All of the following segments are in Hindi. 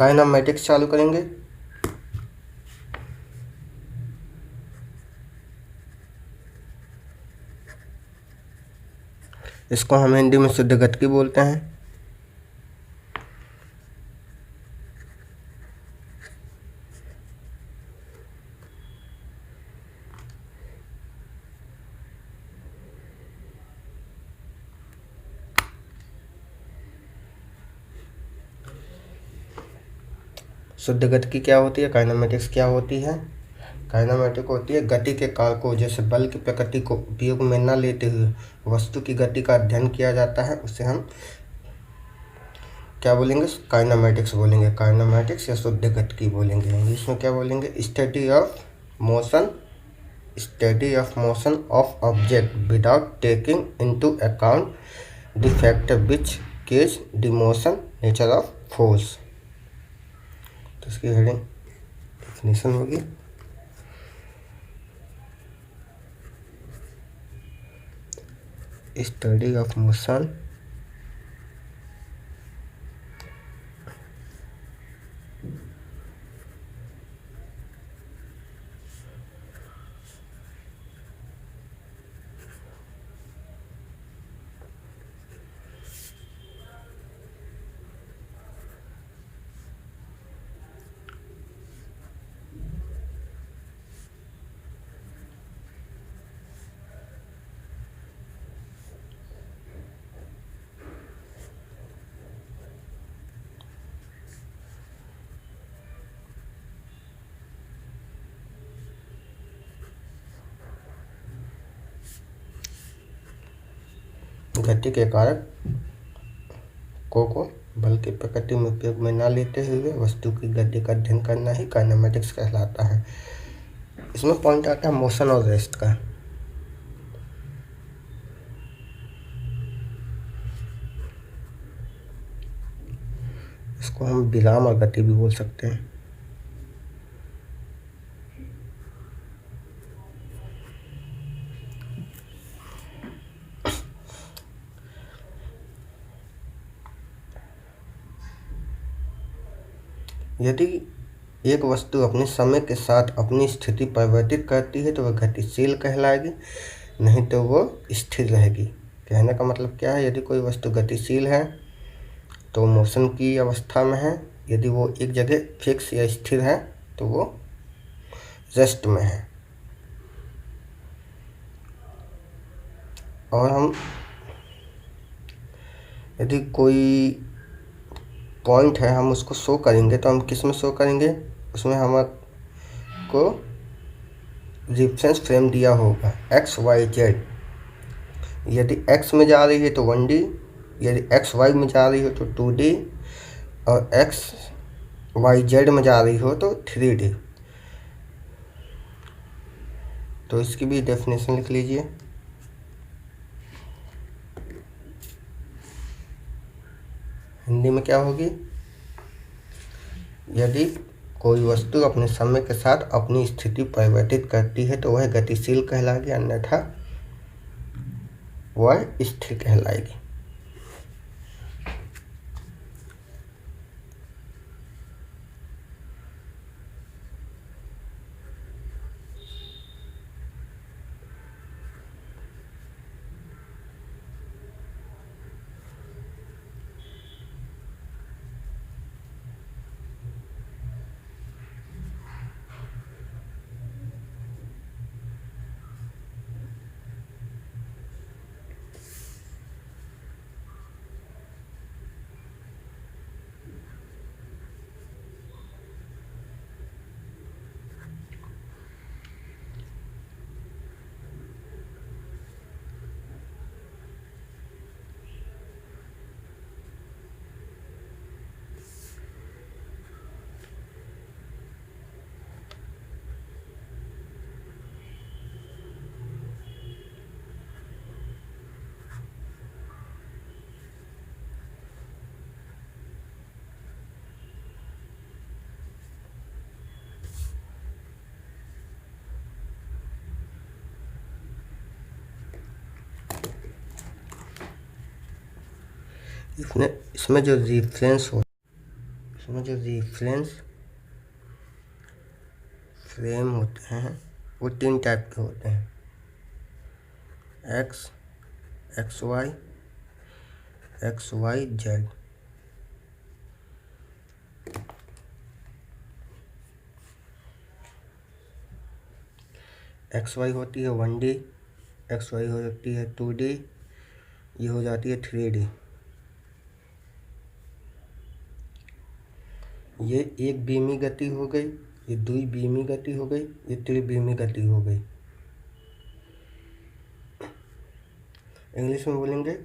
काइनेमेटिक्स चालू करेंगे। इसको हम हिंदी में शुद्ध गतिकी बोलते हैं। शुद्ध गतिकी क्या होती है, काइनेमेटिक्स क्या होती है। काइनेमेटिक होती है गति के कारकों जैसे बल की प्रकृति को उपयोग में न लेते हुए वस्तु की गति का अध्ययन किया जाता है, उसे हम क्या बोलेंगे, काइनेमेटिक्स बोलेंगे। काइनेमेटिक्स या शुद्ध गतिकी बोलेंगे। इंग्लिश में क्या बोलेंगे, study of motion, study of motion of object without taking into account the factor which causes the motion nature of force. तो इसकी हेडिंग डेफिनेशन होगी, स्टडी ऑफ मोशन गति के कारक को बल की प्रकृति में उपयोग में न लेते हुए वस्तु की गति का अध्ययन करना ही काइनेमेटिक्स कहलाता है। इसमें पॉइंट आता है मोशन और रेस्ट का। इसको हम विराम और गति भी बोल सकते हैं। यदि एक वस्तु अपने समय के साथ अपनी स्थिति परिवर्तित करती है तो वह गतिशील कहलाएगी, नहीं तो वो स्थिर रहेगी। कहने का मतलब क्या है, यदि कोई वस्तु गतिशील है तो मोशन की अवस्था में है, यदि वो एक जगह फिक्स या स्थिर है तो वो रेस्ट में है। और हम यदि कोई पॉइंट है हम उसको शो करेंगे तो हम किस में शो करेंगे, उसमें हमको रेफरेंस फ्रेम दिया होगा एक्स वाई जेड। यदि एक्स में जा रही है तो 1D, यदि एक्स वाई में जा रही हो तो 2D, और एक्स वाई जेड में जा रही हो तो 3D। तो इसकी भी डेफिनेशन लिख लीजिए। हिंदी में क्या होगी, यदि कोई वस्तु अपने समय के साथ अपनी स्थिति परिवर्तित करती है तो वह गतिशील कहलाएगी, अन्यथा वह स्थिर कहलाएगी। इसमें जो रेफरेंस हो, इसमें जो रेफरेंस फ्रेम होते हैं वो 3 टाइप के होते हैं, X, X Y Z. X Y होती है 1D, एक्स वाई हो जाती है 2D, ये हो जाती है 3D। ये एक बीमी गति हो गई, ये 2 बीमी गति हो गई, ये 3 बीमी गति हो गई। इंग्लिश में बोलेंगे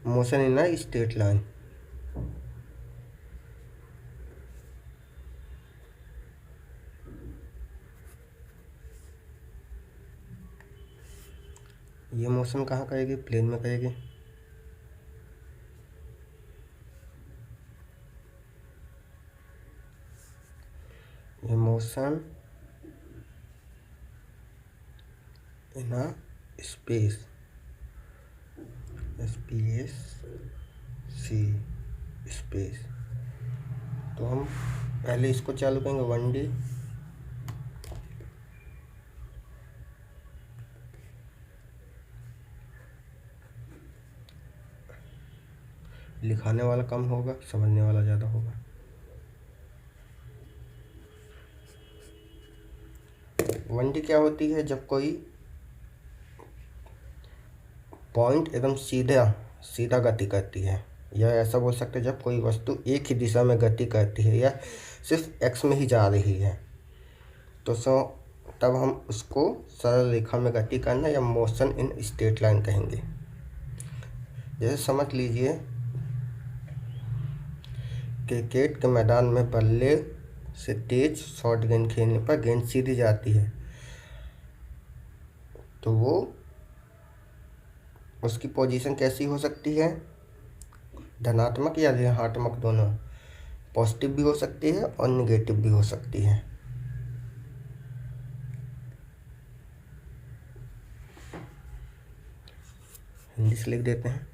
motion in a straight line. ये मोशन कहाँ करेगी? प्लेन में करेगी। ये motion in a space, see space. तो हम पहले इसको चालू करेंगे 1D, लिखाने वाला कम होगा, समझने वाला ज़्यादा होगा। 1D क्या होती है? जब कोई पॉइंट एकदम सीधा गति करती है, या ऐसा बोल सकते हैं जब कोई वस्तु एक ही दिशा में गति करती है या सिर्फ एक्स में ही जा रही है, तो तब हम उसको सरल रेखा में गति करना या मोशन इन स्ट्रेट लाइन कहेंगे। जैसे समझ लीजिए क्रिकेट के मैदान में बल्ले से तेज शॉर्ट गेंद खेलने पर गेंद सीधी जाती है, तो वो उसकी पोजीशन कैसी हो सकती है? धनात्मक या ऋणात्मक दोनों। पॉजिटिव भी हो सकती है और निगेटिव भी हो सकती है। हिंदी से लिख देते हैं।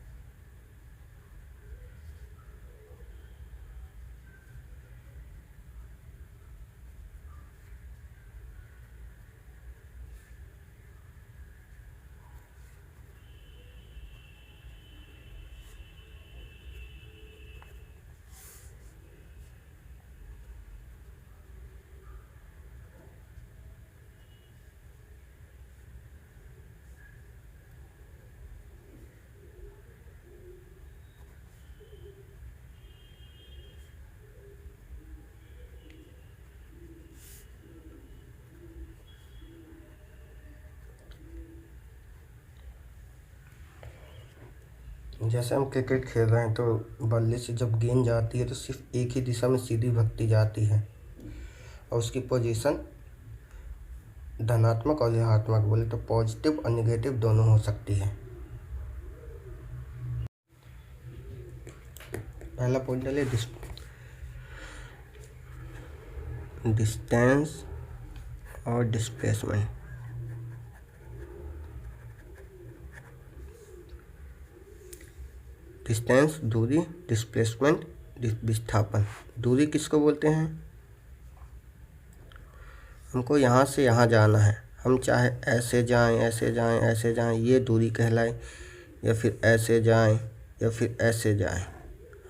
जैसे हम क्रिकेट खेल रहे हैं तो बल्ले से जब गेंद जाती है तो सिर्फ एक ही दिशा में सीधी भगती जाती है, और उसकी पोजीशन धनात्मक और ऋणात्मक बोले तो पॉजिटिव और निगेटिव दोनों हो सकती है। पहला पॉइंट डालिए डिस्टेंस और डिस्प्लेसमेंट। डिस्टेंस दूरी, डिस्प्लेसमेंट विस्थापन। दूरी किसको बोलते हैं? हमको यहाँ से यहाँ जाना है, हम चाहे ऐसे जाएं, ऐसे जाएं, ऐसे जाएं, ये दूरी कहलाए, या फिर ऐसे जाएं या फिर ऐसे जाएं,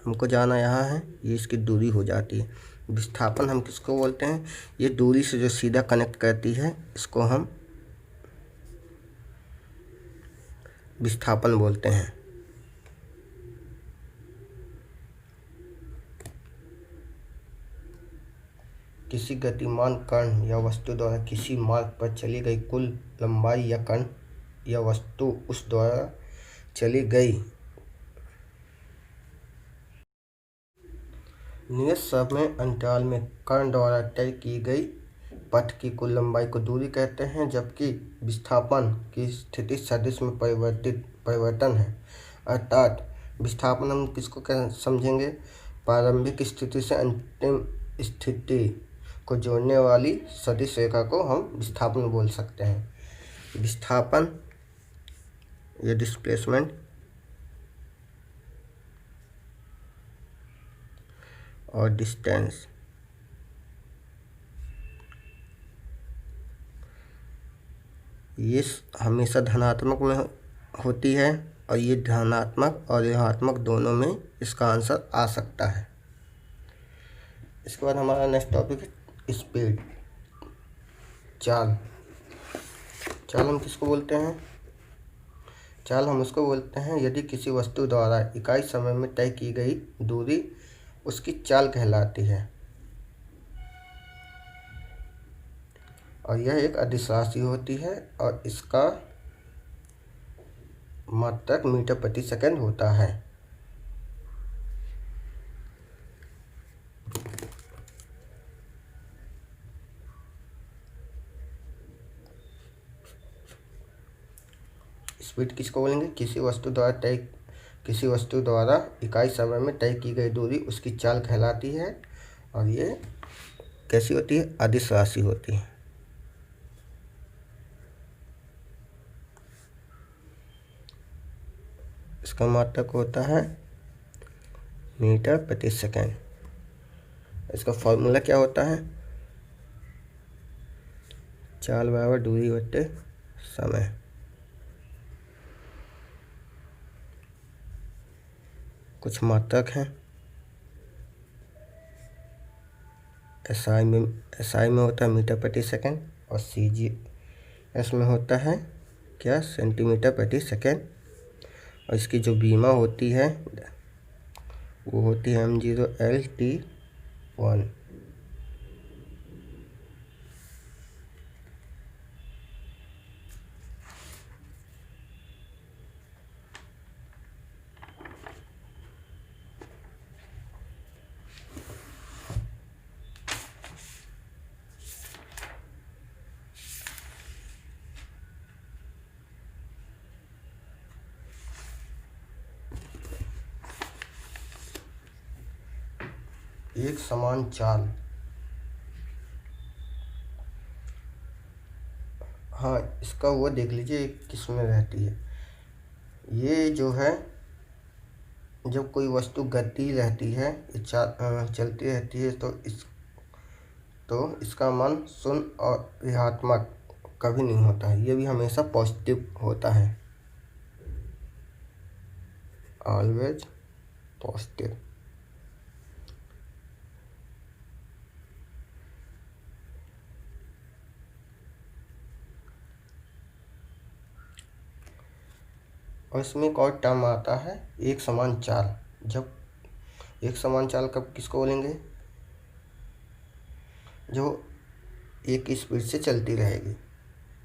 हमको जाना यहाँ है, ये इसकी दूरी हो जाती है। विस्थापन हम किसको बोलते हैं? ये दूरी से जो सीधा कनेक्ट करती है इसको हम विस्थापन बोलते हैं। किसी गतिमान कण या वस्तु द्वारा किसी मार्ग पर चली गई कुल लंबाई या कण या वस्तु उस द्वारा चली गई नियत समय अंतराल में कण द्वारा तय की गई पथ की कुल लंबाई को दूरी कहते हैं, जबकि विस्थापन की स्थिति सदिश में परिवर्तन है। अर्थात विस्थापन हम किसको समझेंगे? प्रारंभिक स्थिति से अंतिम स्थिति को जोड़ने वाली सदिश रेखा को हम विस्थापन बोल सकते हैं। विस्थापन या डिस्प्लेसमेंट और डिस्टेंस ये हमेशा धनात्मक में होती है, और ये धनात्मक और ऋणात्मक दोनों में इसका आंसर आ सकता है। इसके बाद हमारा नेक्स्ट टॉपिक है स्पीड, चाल। चाल हम किसको बोलते हैं? चाल हम उसको बोलते हैं यदि किसी वस्तु द्वारा इकाई समय में तय की गई दूरी उसकी चाल कहलाती है, और यह एक अदिश राशि होती है और इसका मात्रक मीटर प्रति सेकंड होता है। स्पीड किसको बोलेंगे? किसी वस्तु द्वारा इकाई समय में तय की गई दूरी उसकी चाल कहलाती है, और ये कैसी होती है? अदिश राशि होती है। इसका मात्रक होता है मीटर प्रति सेकंड। इसका फॉर्मूला क्या होता है? चाल बराबर दूरी बटे समय। कुछ मात्रक हैं। एसआई में होता है मीटर प्रति सेकंड, और सीजीएस में होता है क्या? सेंटीमीटर प्रति सेकंड। और इसकी जो बीमा होती है वो होती है M0L/T1। एक समान चाल, हाँ इसका वो देख लीजिए किस में रहती है। ये जो है जब कोई वस्तु गति रहती है, चलती रहती है, तो इसका मान शून्य और ऋणात्मक कभी नहीं होता है, ये भी हमेशा पॉजिटिव होता है, ऑलवेज पॉजिटिव। और इसमें एक और टर्म आता है एक समान चाल। जब एक समान चाल कब किसको बोलेंगे? जो एक स्पीड से चलती रहेगी।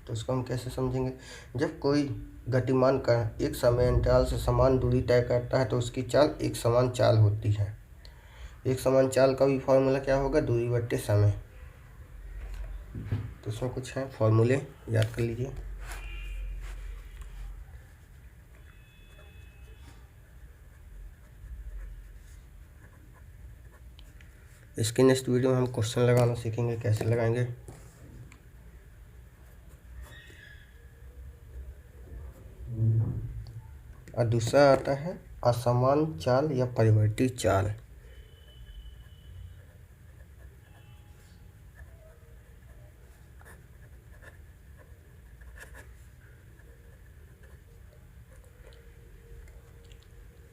तो उसको हम कैसे समझेंगे? जब कोई गतिमान कण एक समय अंतराल से समान दूरी तय करता है तो उसकी चाल एक समान चाल होती है। एक समान चाल का भी फॉर्मूला क्या होगा? दूरी बट्टे समय। तो उसमें कुछ है फॉर्मूले, याद कर लीजिए। इसके नेक्स्ट वीडियो में हम क्वेश्चन लगाना सीखेंगे, कैसे लगाएंगे। और दूसरा आता है असमान चाल या परिवर्ती चाल।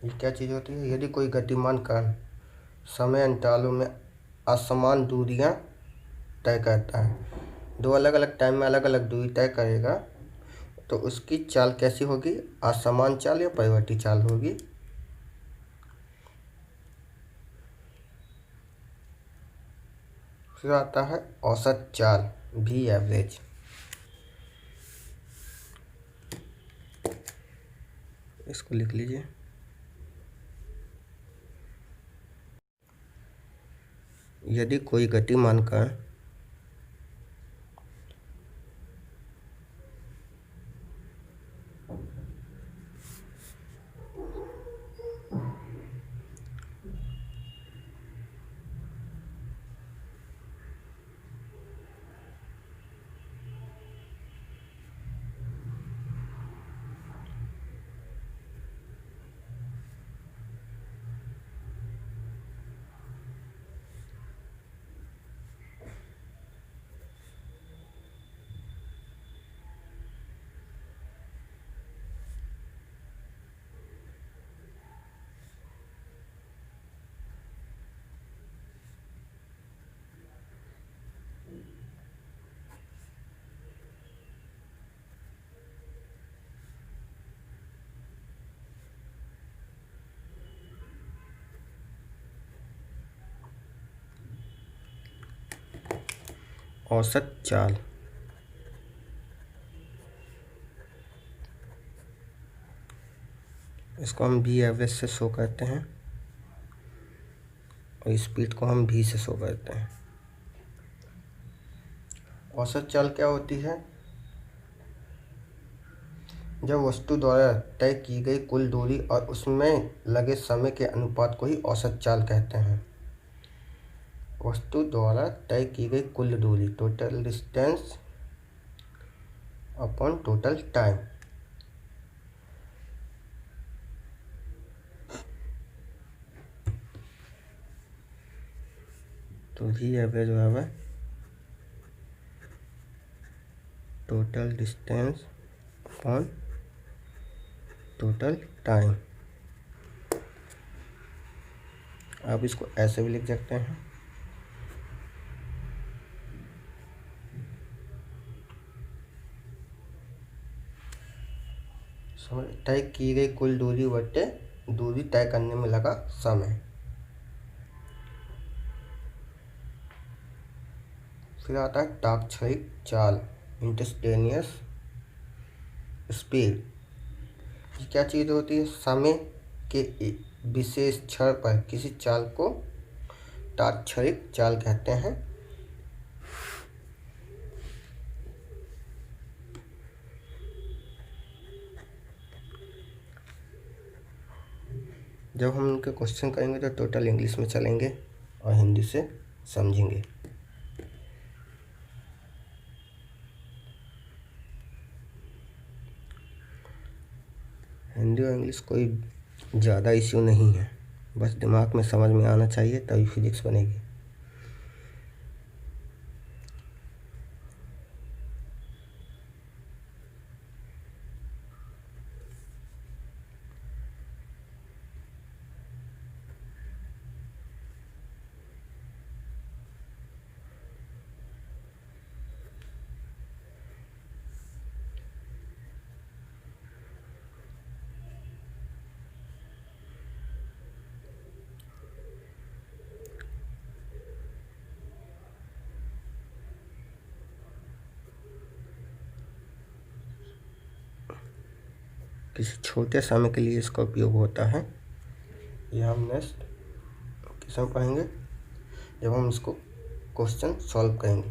ये क्या चीज़ होती है? यदि कोई गतिमान कण समय अंतरालों में असमान दूरियां तय करता है, दो अलग अलग टाइम में अलग अलग दूरी तय करेगा, तो उसकी चाल कैसी होगी? असमान चाल या परिवर्ती चाल होगी। फिर आता है औसत चाल, भी एवरेज। इसको लिख लीजिए। यदि कोई गतिमान कण औसत चाल, इसको हम v एवरेज से शो करते हैं और स्पीड को हम v से शो करते हैं। औसत चाल क्या होती है? जब वस्तु द्वारा तय की गई कुल दूरी और उसमें लगे समय के अनुपात को ही औसत चाल कहते हैं। वस्तु द्वारा तय की गई कुल दूरी, total distance upon total time. तो v एवरेज बराबर total distance upon total time. आप इसको ऐसे भी लिख सकते हैं, तय की गई कुल दूरी बटे दूरी तय करने में लगा समय। फिर आता है तात्क्षणिक चाल, इंस्टेंटेनियस स्पीड। ये क्या चीज़ होती है? समय के विशेष क्षण पर किसी चाल को तात्क्षणिक चाल कहते हैं। जब हम उनके क्वेश्चन करेंगे तो टोटल इंग्लिश में चलेंगे और हिंदी से समझेंगे। हिंदी और इंग्लिश कोई ज़्यादा इश्यू नहीं है, बस दिमाग में समझ में आना चाहिए तभी फिजिक्स बनेगी। किसी छोटे समय के लिए इसका उपयोग होता है। यह हम नेक्स्ट किस में पढ़ेंगे जब हम इसको क्वेश्चन सॉल्व करेंगे।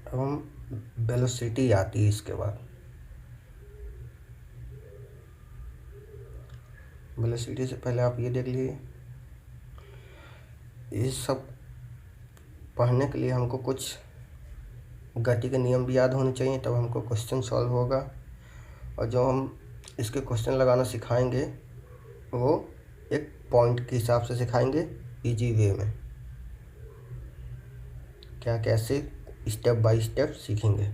अब हम वेलोसिटी आती है इसके बाद। वेलोसिटी से पहले आप ये देख लीजिए, ये सब पढ़ने के लिए हमको कुछ गति के नियम भी याद होने चाहिए, तब हमको क्वेश्चन सॉल्व होगा। और जो हम इसके क्वेश्चन लगाना सिखाएंगे वो एक पॉइंट के हिसाब से सिखाएंगे, इजी वे में, क्या कैसे स्टेप बाय स्टेप सीखेंगे।